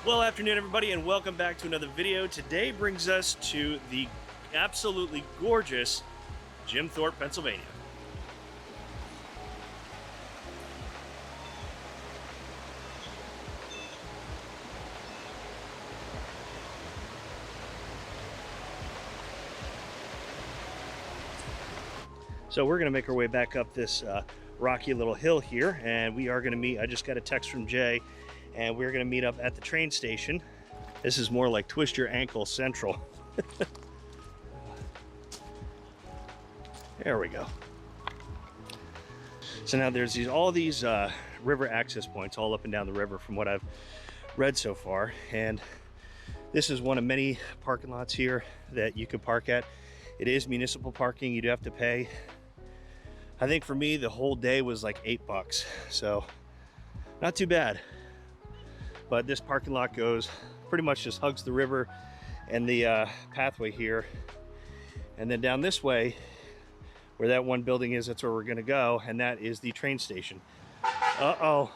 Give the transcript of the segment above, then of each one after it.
Well, afternoon everybody, and welcome back to another video. Today brings us to the absolutely gorgeous Jim Thorpe, Pennsylvania. So we're gonna make our way back up this rocky little hill here, and we are gonna meet, I just got a text from Jay, and we're gonna meet up at the train station. This is more like twist your ankle central. There we go. So now there's all these river access points all up and down the river from what I've read so far, and this is one of many parking lots here that you could park at. It is municipal parking. You do have to pay. I think for me the whole day was like $8, so not too bad. But this parking lot goes pretty much just hugs the river and the pathway here, and then down this way where that one building is, that's where we're gonna go, and that is the train station. Uh-oh,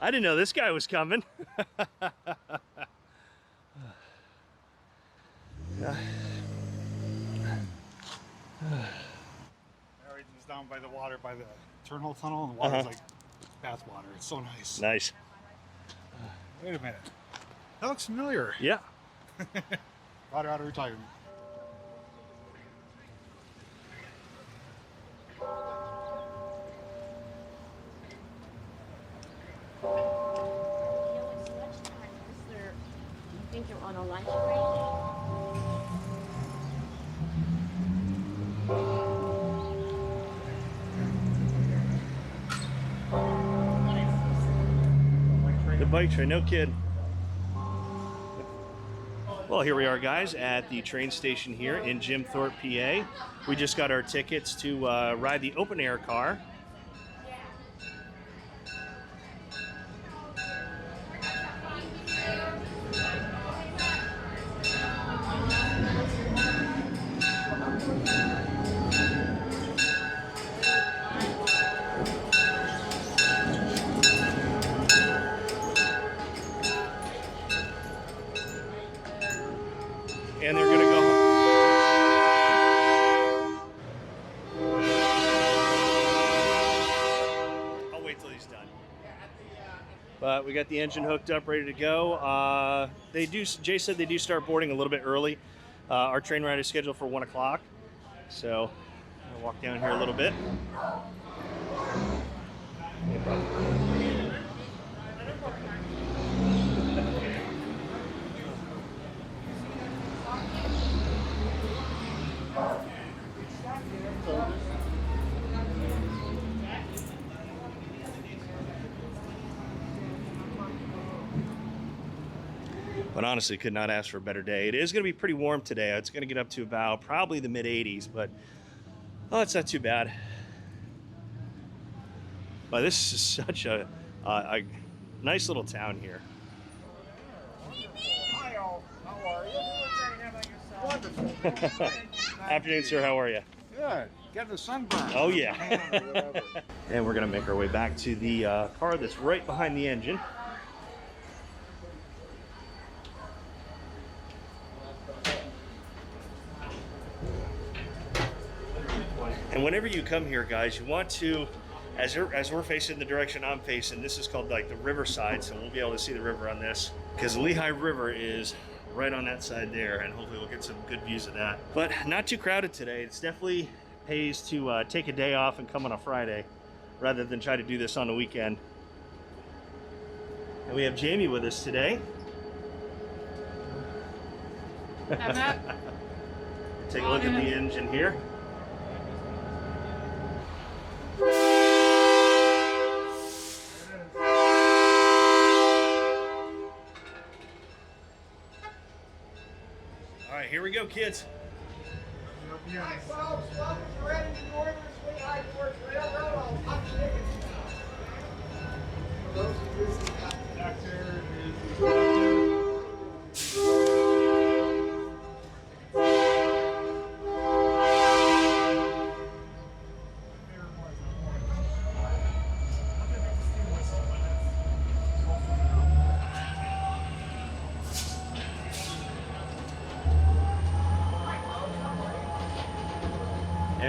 I didn't know this guy was coming. It's down by the water, by the turnhole tunnel, and the water's like bath water. It's so nice. Nice. Wait a minute. That looks familiar. Yeah. Water out of retirement. I think you're on a lunch break. The bike train, no kid. Well, here we are, guys, at the train station here in Jim Thorpe, PA. We just got our tickets to ride the open air car. And they're gonna go home. I'll wait till he's done. But we got the engine hooked up, ready to go. Jay said they do start boarding a little bit early. Our train ride is scheduled for 1 o'clock. So I'll walk down here a little bit. But honestly, could not ask for a better day. It is going to be pretty warm today. It's going to get up to about probably the mid 80s, but oh, it's not too bad. But this is such a nice little town here. Hi, all. How are you? Wonderful. Afternoon, sir. How are you? Good. Get the sunburn. Oh, yeah. And we're going to make our way back to the car that's right behind the engine. And whenever you come here, guys, you want to, as we're facing the direction I'm facing, this is called like the riverside, so we'll be able to see the river on this, because the Lehigh River is right on that side there, and hopefully we'll get some good views of that. But not too crowded today. It's definitely pays to take a day off and come on a Friday, rather than try to do this on the weekend. And we have Jamie with us today. Take a look at the engine here. All right, here we go, kids. Hi, folks. Welcome to Reading to Northern Lehigh Gorge Railroad. I'll punch tickets. For those of you who got Back there is the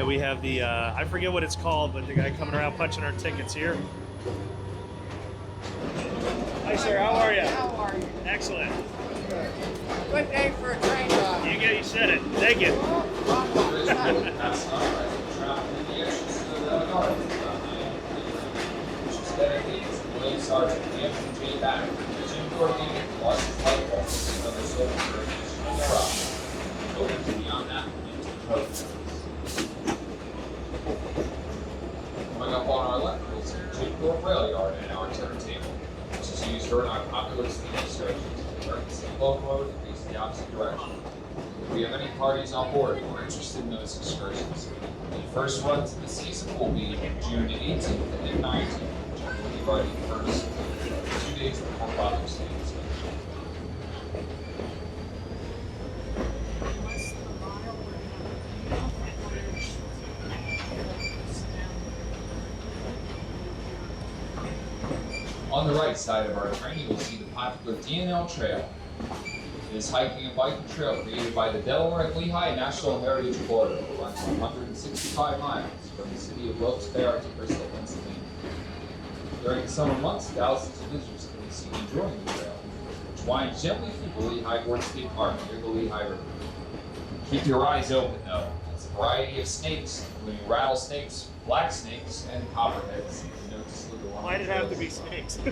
Yeah, we have the, I forget what it's called, but the guy coming around punching our tickets here. Hi, sir. How are you? How are you? Excellent. Good day for a train ride. You said it. Thank you. Sergeant Jim back. Jim Thorpe lost his light bulb and other soldiers in the rock. Open beyond that into the post. Coming up on our left, we'll see Jim Thorpe Rail Yard and our turntable, which is used during our popular steam excursions. Turn the steam locomotive and face the opposite direction. If we have any parties on board who are interested in those excursions, the first runs of the season will be June 18th and 19th. Right first 2 days before Father's Day. On the right side of our train, you will see the popular D&L Trail. It is hiking and biking trail created by the Delaware and Lehigh National Heritage Corridor. It runs 165 miles from the city of Wilkes-Barre to Bristol, Pennsylvania. During the summer months, thousands of visitors can be seen enjoying the trail, which winds gently through the Lehigh Gorge State Park near the Lehigh River. Keep your eyes open, though. It's a variety of snakes, including rattlesnakes, black snakes, and copperheads. Why'd it have to be snakes? We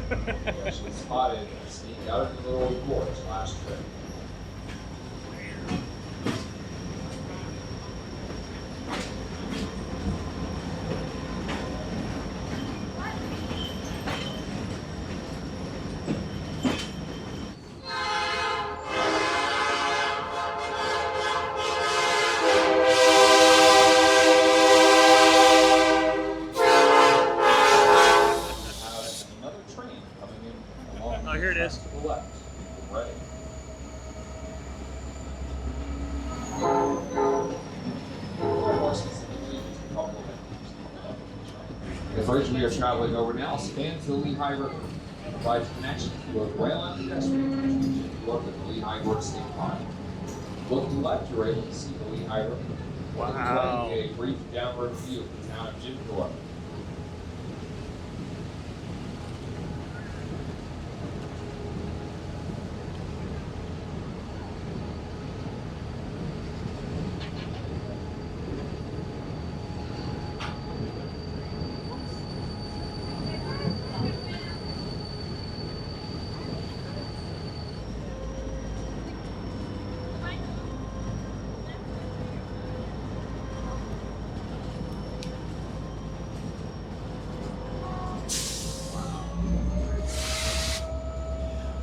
actually spotted a snake out in the middle of the gorge last trip. Here it is. To the left. Right. More specifically, just a couple of acres. The bridge we are traveling over now spans the Lehigh River and provides connection to both rail and pedestrian between Thorpe and the Lehigh Gorge State Park. Look to the left, you're able to see the Lehigh River. Wow. Look to the right, you get a brief downward view of the town of Jim Thorpe.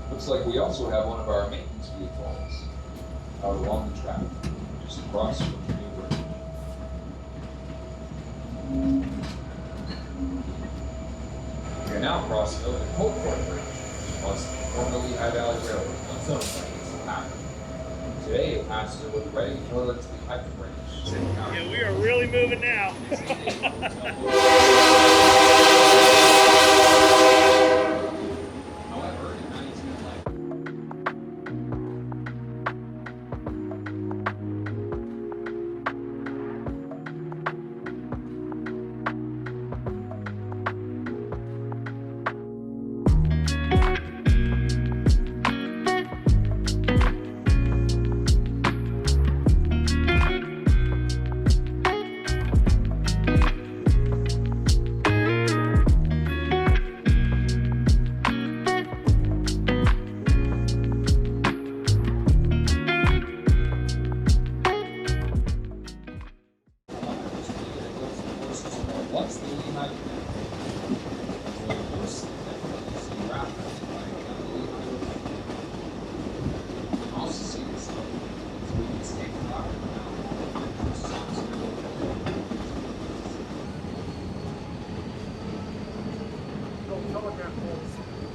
Looks like we also have one of our maintenance vehicles out along the track, just across from the new bridge. We are now crossing over the Cold Port Bridge, which was the former Lehigh Valley Railroad, once owned by Nestled Packard. Today it passes over the Reading Northern to the Piper Bridge. Yeah, we are really moving now.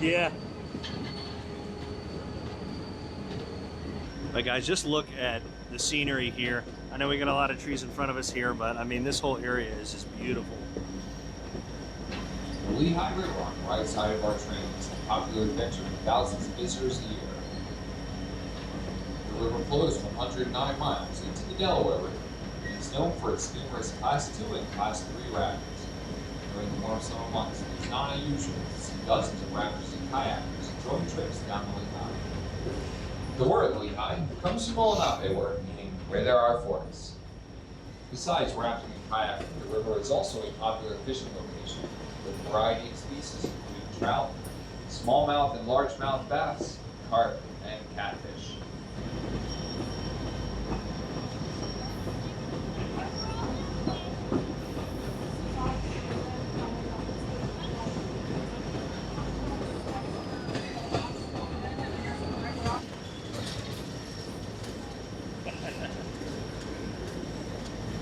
Yeah. But guys, just look at the scenery here. I know we got a lot of trees in front of us here, but I mean, this whole area is just beautiful. The Lehigh River on the right side of our train is a popular adventure for thousands of visitors a year. The river flows 109 miles into the Delaware River and is is known for its numerous Class 2 and Class 3 rapids. During the warm summer months, it is not unusual to see dozens of rafters and kayakers enjoying trips down the Lehigh. The word Lehigh comes from Lenape word meaning where there are forests. Besides rafting and kayaking, the river is also a popular fishing location with a variety of species including trout, smallmouth and largemouth bass, carp, and catfish.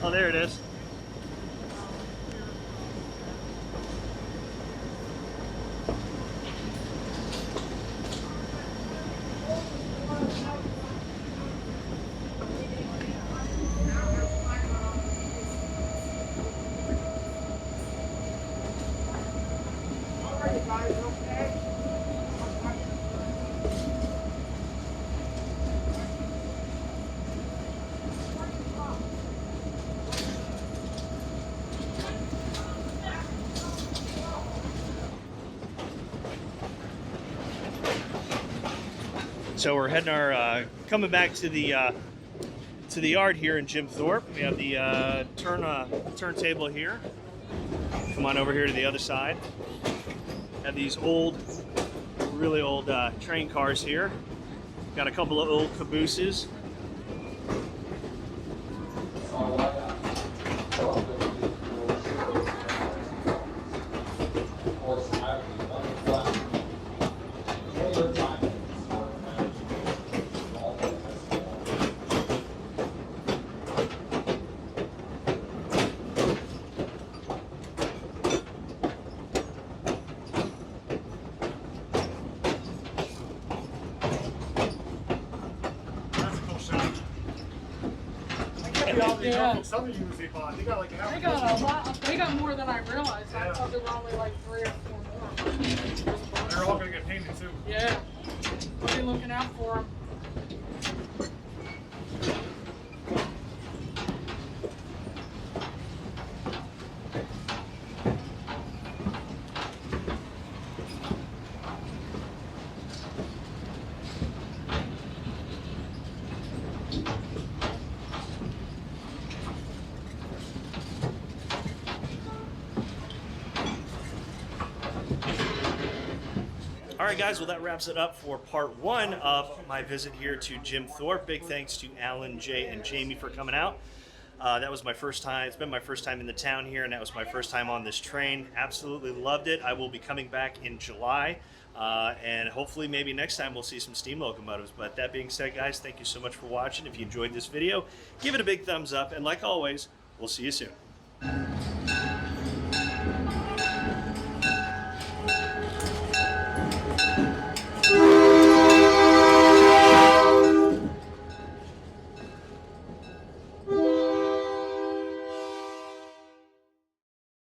Oh, there it is. So we're heading coming back to the yard here in Jim Thorpe. We have the turntable here. Come on over here to the other side. Have these really old train cars here. Got a couple of old cabooses. Yeah. Some of you they bought. They got like half. They got a lot. They got more than I realized. I thought there were only like 3 or 4 more. They're all gonna get painted too. Yeah. I'll be looking out for them. All right, guys, well, that wraps it up for part 1 of my visit here to Jim Thorpe. Big thanks to Alan, Jay, and Jamie for coming out. That was my first time. It's been my first time in the town here, and that was my first time on this train. Absolutely loved it. I will be coming back in July, and hopefully maybe next time we'll see some steam locomotives. But that being said, guys, thank you so much for watching. If you enjoyed this video, give it a big thumbs up, and like always, we'll see you soon.